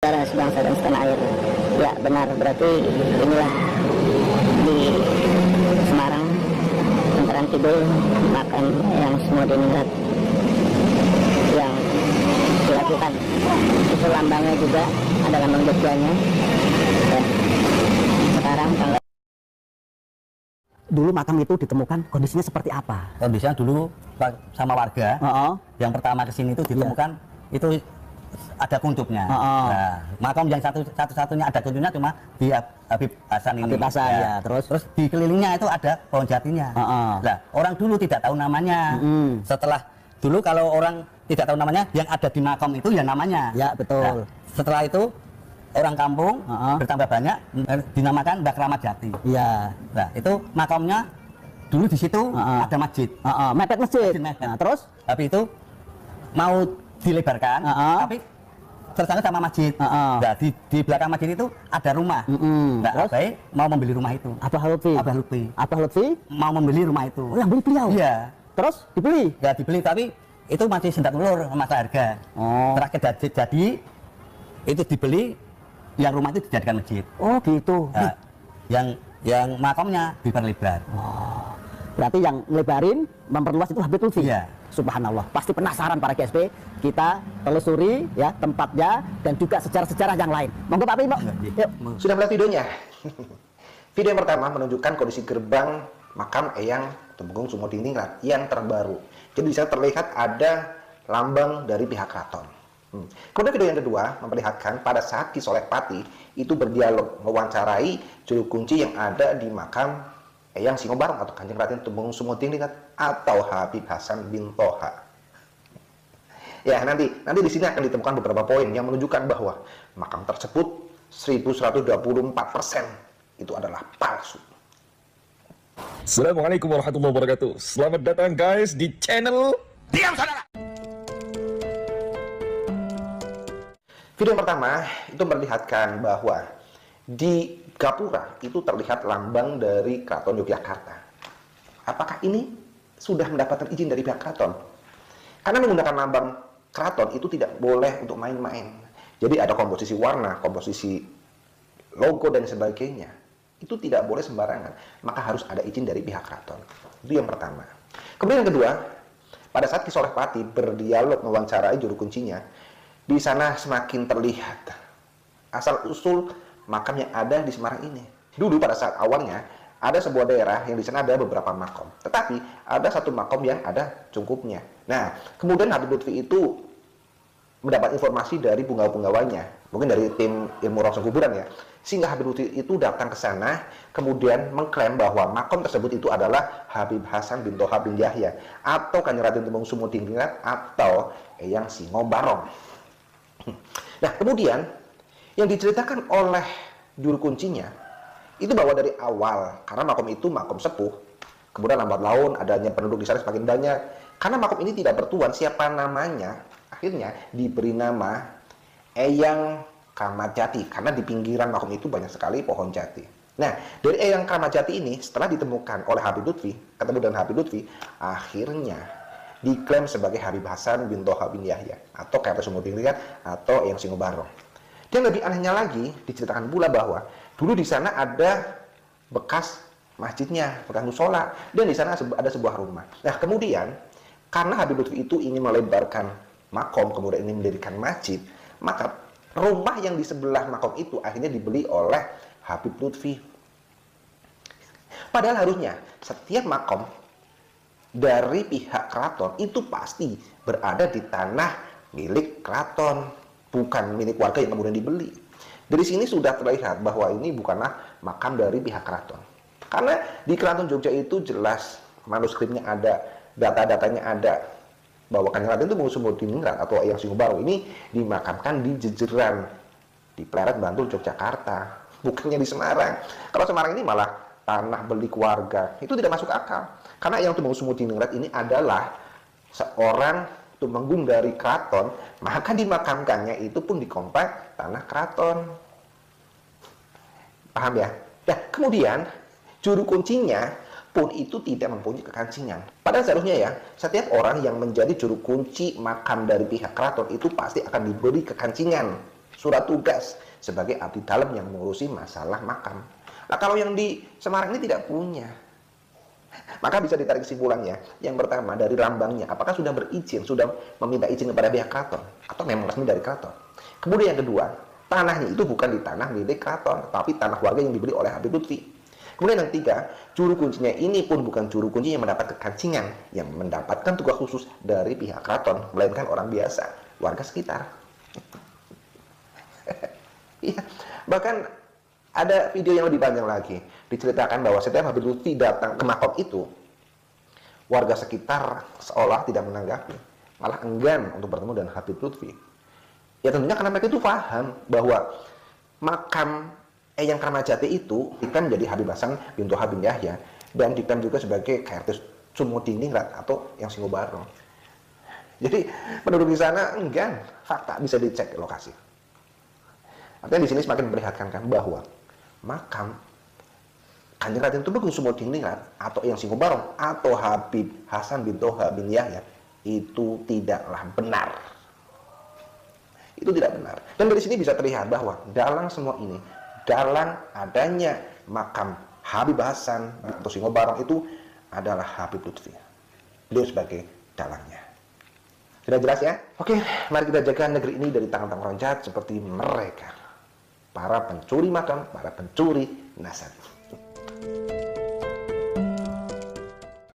Saudara sebangsa dan setanah air. Ya benar, berarti inilah di Semarang, Bantaran Kidul, makam yang semua diningrat yang dilakukan. Itu lambangnya juga ada lambang Jogjanya. Ya. Sekarang kalau dulu makam itu ditemukan kondisinya seperti apa? Kondisinya dulu sama warga yang pertama kesini itu ditemukan itu ada kuncupnya. Nah, makam yang satu-satunya ada kunjupnya cuma di Habib Hasan ini. Habib Hasan, ya. Terus di kelilingnya itu ada pohon jatinya. Nah, orang dulu tidak tahu namanya. Setelah dulu kalau orang tidak tahu namanya, yang ada di makam itu ya namanya. Ya, betul. Nah, setelah itu orang kampung bertambah banyak dinamakan Mbah Kramat Jati. Iya. Nah, itu makamnya dulu di situ ada masjid. Mepet masjid. Mepet. Nah, terus tapi itu mau dilebarkan, tapi tersangkut sama masjid. Nah, di belakang masjid itu ada rumah. Nah, Abai mau membeli rumah itu. Abah Lutfi. Abah Lutfi mau membeli rumah itu. Oh, yang beli beliau? Iya. Terus dibeli? Ya dibeli, tapi itu masih sendat ulur masalah harga. Terakhir jadi itu dibeli, yang rumah itu dijadikan masjid. Oh gitu. Nah, yang makamnya diperlebar. Berarti yang ngelebarin, memperluas itu Habib Lutfi. Iya. Subhanallah. Pasti penasaran para GSP. Kita telusuri ya tempatnya dan juga sejarah-sejarah yang lain. Monggo Pak Pino. Yuk. Sudah melihat videonya? Video yang pertama menunjukkan kondisi gerbang makam Eyang Tumenggung Sumodingrat yang terbaru. Jadi di sana terlihat ada lambang dari pihak keraton. Kemudian video yang kedua memperlihatkan pada saat Ki Soleh Pati itu berdialog mewawancarai juru kunci yang ada di makam Eyang Singobarong atau Kanjeng Raden Tumenggung Sumodingrat atau Habib Hasan bin Toha. Ya, nanti di sini akan ditemukan beberapa poin yang menunjukkan bahwa makam tersebut 1124% itu adalah palsu. Assalamualaikum warahmatullahi wabarakatuh. Selamat datang guys di channel Diam Saudara. Video yang pertama itu memperlihatkan bahwa di Gapura itu terlihat lambang dari Keraton Yogyakarta. Apakah ini sudah mendapatkan izin dari pihak keraton? Karena menggunakan lambang keraton itu tidak boleh untuk main-main. Jadi ada komposisi warna, komposisi logo dan sebagainya. Itu tidak boleh sembarangan. Maka harus ada izin dari pihak keraton. Itu yang pertama. Kemudian yang kedua, pada saat Ki Soleh Pati berdialog mewawancarai juru kuncinya, di sana semakin terlihat asal-usul makam yang ada di Semarang ini. Dulu pada saat awalnya ada sebuah daerah yang di sana ada beberapa makom, tetapi ada satu makom yang ada cungkupnya. Nah, kemudian Habib Lutfi itu mendapat informasi dari penggawa-penggawanya, mungkin dari tim ilmu rongsong kuburan ya, sehingga Habib Lutfi itu datang ke sana, kemudian mengklaim bahwa makom tersebut itu adalah Habib Hasan bin Toha bin Yahya atau Kanjeng Raden Tumenggung Sumodingrat atau Eyang Singobarong. Nah, kemudian yang diceritakan oleh juru kuncinya itu bahwa dari awal, karena makom itu makom sepuh, kemudian lambat laun adanya penduduk di sana semakin banyak, karena makom ini tidak bertuan siapa namanya, akhirnya diberi nama Eyang Kramat Jati, karena di pinggiran makom itu banyak sekali pohon jati. Nah, dari Eyang Kramat Jati ini setelah ditemukan oleh Habib Lutfi, ketemu dengan Habib Lutfi, akhirnya diklaim sebagai Habib Hasan bin Toha bin Yahya atau Keraton Sumodingrat atau Eyang Singobarong. Dan lebih anehnya lagi, diceritakan pula bahwa dulu di sana ada bekas masjidnya, bekas musola, dan di sana ada sebuah rumah. Nah, kemudian karena Habib Lutfi itu ingin melebarkan makom, kemudian ingin mendirikan masjid, maka rumah yang di sebelah makom itu akhirnya dibeli oleh Habib Lutfi. Padahal harusnya setiap makom dari pihak keraton itu pasti berada di tanah milik keraton, bukan milik warga yang kemudian dibeli. Dari sini sudah terlihat bahwa ini bukanlah makam dari pihak keraton. Karena di Keraton Jogja itu jelas manuskripnya ada, data-datanya ada, bahwa Kanjeng Raden Tumenggung Sumodingrat atau Eyang Singobarong ini dimakamkan di Jejeran, di Pleret, Bantul, Yogyakarta, bukannya di Semarang. Kalau Semarang ini malah tanah beli keluarga, itu tidak masuk akal. Karena Eyang Tumenggung Sumodingrat ini adalah seorang tumenggung dari keraton, maka dimakamkannya itu pun di komplek tanah keraton. Paham ya? Nah, kemudian juru kuncinya pun itu tidak mempunyai kekancingan. Padahal seharusnya ya, setiap orang yang menjadi juru kunci makam dari pihak keraton itu pasti akan diberi kekancingan surat tugas sebagai abdi dalam yang mengurusi masalah makam. Nah, kalau yang di Semarang ini tidak punya, maka bisa ditarik kesimpulannya. Yang pertama, dari lambangnya, apakah sudah berizin, sudah meminta izin kepada pihak keraton, atau memang resmi dari keraton. Kemudian yang kedua, tanahnya itu bukan di tanah milik keraton, tapi tanah warga yang dibeli oleh Habib Lutfi. Kemudian yang ketiga, juru kuncinya ini pun bukan juru kunci yang mendapat kekancingan, yang mendapatkan tugas khusus dari pihak keraton, melainkan orang biasa, warga sekitar. Ya, bahkan ada video yang lebih panjang lagi, diceritakan bahwa setiap Habib Lutfi datang ke makam itu, warga sekitar seolah tidak menanggapi, malah enggan untuk bertemu dengan Habib Lutfi. Ya tentunya karena mereka itu paham bahwa makam Eyang Kramajati itu diklaim menjadi Habib Hasan bin Toha bin Yahya, dan diklaim juga sebagai KRT Sumodiningrat atau yang Singobarong. Jadi penduduk di sana enggan, fakta bisa dicek lokasi. Artinya di sini semakin memperlihatkan kan bahwa makam Kanjeng Raden Tumenggung Sumodiningrat atau yang Singobarong atau Habib Hasan bin Toha bin Yahya itu tidaklah benar. Itu tidak benar. Dan dari sini bisa terlihat bahwa dalam semua ini, dalam adanya makam Habib Hasan atau Singobarong itu adalah Habib Lutfi. Beliau sebagai dalangnya. Sudah jelas ya? Oke, mari kita jaga negeri ini dari tangan-tangan orang jahat seperti mereka. Para pencuri makam, para pencuri nasab.